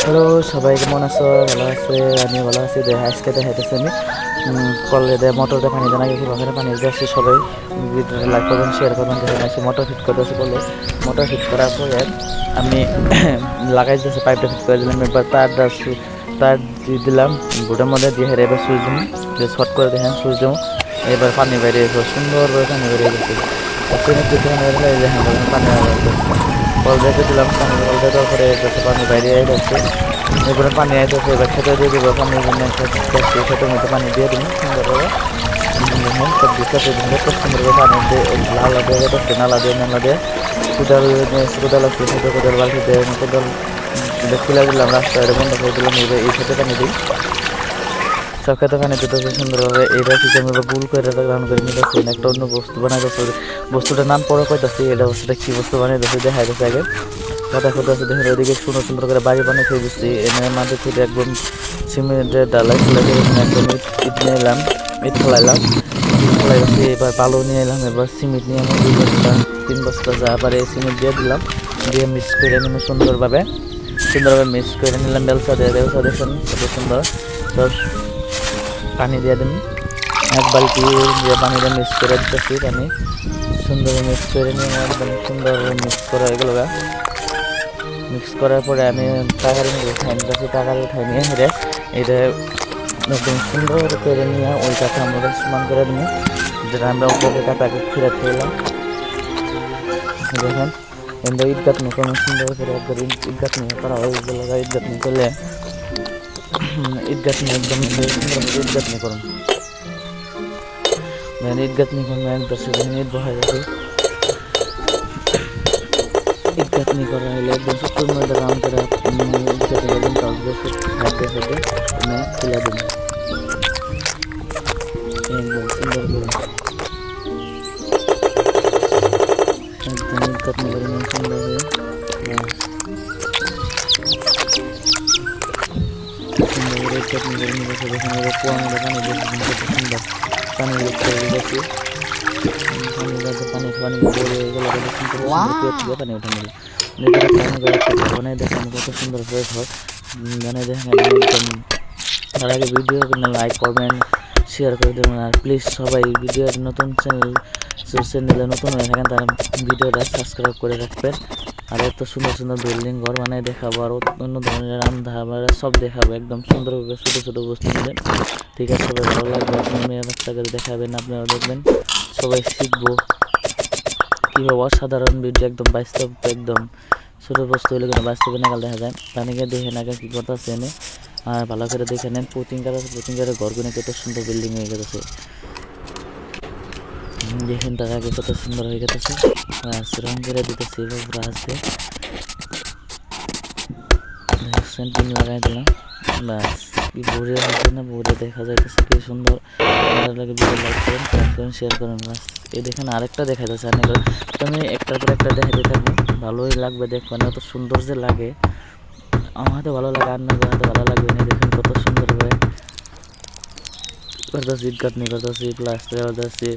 Hello সবাই কেমন আছো? ভালো আছে? আমিও ভালো আছি। আজকে দেখাইতেছি আমি কলে দিয়ে মোটর দিয়ে পানি দেন আগে কীভাবে পানি দিয়ে আসছি। সবাই ভিডিওটা লাইক করবেন, শেয়ার করবেন। দেখেন আসছি মোটর ফিট করতেছি কলে। মোটর ফিট করার পরে আমি লাগাই দিয়েছি, পাইপটা ফিট করে দিলাম। এবার তার দিয়ে দিলাম বোর্ডের মধ্যে দিয়ে হেরে এবার সুইচ দিন, যে শর্ট করে দেখেন সুইচ দেবো। এবার পানি বেরিয়ে গেছে, সুন্দরভাবে পানি বেরিয়ে গেছে। দেখেন পানি বেরিয়ে কল দেখে দিলাম, পানি কল দেওয়ার পরে যাতে পানি বাইরে যাচ্ছে। এরপরে পানি আইতেছে, এবার খেতে দিয়ে দেবো। পানির জন্য একটা খেতের মধ্যে পানি দিয়ে দিন সুন্দরভাবে। দেখেন সব দিচ্ছে কত সুন্দরভাবে পানি দিয়ে লালা দিয়ে যাচ্ছে, নালা দিয়ে কোদাল আছে, ছোটো কোদাল বালতি দিয়ে কোদাল খুলে দিলাম, রাস্তা এটা বন্ধ করে দিলাম। এই খেতে পানি দিই, সব খেতে পানি দিতেছে সুন্দরভাবে। এইটা কি আমি গুল করে রান করে নিতেছি, একটা অন্য বস্তু বানাইতেছে। বস্তুটার নাম পরে কইতাছি, এটা বস্তুটা কি বস্তু বানাইতেছে দেখা যাচ্ছে আগে। কথা কথা আছে দেখেন, ওইদিকে সুন্দর সুন্দর করে বাড়ি বানিয়ে খেয়ে দিচ্ছি। এনে মাটি থেকে একদম সিমেন্টের ডালাই ফেলে দিয়ে এখানে একদম ইট নিয়ে এলাম, ইট ফেলাইলাম, ইট ফেলাইছি। এবার বালু নিয়ে এলাম, এবার সিমেন্ট নিয়ে আমি 2 বস্তা 3 বস্তা যা আবার এই সিমেন্ট দিয়ে দিলাম, দিয়ে মিক্স করে নিলাম সুন্দরভাবে মিক্স করে নিলাম। বেলসা দেখেন কত সুন্দর। সব পানি দিয়ে দিন, এক বালতি দিয়ে পানি দিয়ে মিক্স করে দিতেছি। পানি সুন্দরভাবে মিক্স করে নিয়ে একদম সুন্দরভাবে মিক্স করা এগুলো। মিক্স করার পরে আমি টাকারি উঠাই নিতেছি, টাকারি উঠাই নিয়ে হেরে এটা একদম সুন্দর করে নিয়ে ওই কাঠা আমরা সমান করে নিয়ে, যেটা আমরা উপরে কাটাকে ফিরে ফেললাম। দেখেন এমনি ইট গাঁথনি কোনো সুন্দর করে একবার ইট গাঁথনি করা হয়। ইট গাঁথনি করলে ইট গাঁথনি একদম সুন্দরভাবে ইট গাঁথনি করুন। ইট গাঁথনি করুন একদম ইট বহাই যাবে। ইট গাঁথনি করা হলে একদম সুন্দর মধ্যে রাউন্ড করে ইট গাঁথনি করবেন, তাহলে সাইডে সাইডে খুলে দেবেন একদম সুন্দর করে। একদম ইট গাঁথনি করে নেন সুন্দর করে। সুন্দর করে ইট গাঁথনি করে নিয়েছে। দেখেন এবার পোয়ানো পানি দিয়ে কত সুন্দর পানি করে দিয়েছি। পানি বলে এগুলো সুন্দর পানি উঠে নিল। বানাই দেখেন কত সুন্দর করে ঘর বানাই দেখেন একদম। তার আগে ভিডিও লাইক করবেন, শেয়ার করে দেবেন। আর প্লিজ সবাই ভিডিওর নতুন চ্যানেলে নতুন হয়ে থাকেন তারা ভিডিওটা সাবস্ক্রাইব করে রাখবেন। আর এত সুন্দর সুন্দর বিল্ডিং ঘর বানাই দেখাবো, আর অন্য ধরনের রান্না সব দেখাবো একদম সুন্দরভাবে ছোটো ছোটো বস্তু নিলে। ঠিক আছে, সবাই ভালো লাগবে। আপনার মেয়ে বাচ্চাকে দেখাবেন, আপনারাও দেখবেন, সবাই শিখবো কীভাবে অসাধারণ ভিডিও একদম বাস্তব একদম ছোটো বস্তু হলে কিন্তু বাস্তবে নাগাল দেখা যায়। পানিকে দেখে নাগাল কী করতেছে এনে, আর ভালো করে দেখে নেন। পুটিং কারের ঘরগুলো কত সুন্দর বিল্ডিং হয়ে গেছে। দেখেন তার আগে কত সুন্দর হয়ে গেছে, রং করে দিতেছি ব্রাশ দিয়ে সেন্টিং লাগাই দিলাম। ব্যাস কি ভরে হচ্ছে না, ভরে দেখা যাইতেছে কি সুন্দর। লাগে ভিডিও লাইক করেন, কমেন্ট করেন, শেয়ার করেন। ব্যাস এই দেখেন আরেকটা দেখা যাচ্ছে অনেক। তো আমি একটার পর একটা দেখাতে থাকবো, ভালোই লাগবে দেখবেন। এত সুন্দর যে লাগে আমার হাতে ভালো লাগে, আর না হাতে ভালো লাগবে না। দেখেন কত সুন্দর হয়ে করতেছি, ইট গাঁথনি করতেছি, প্লাস্টার করতেছি,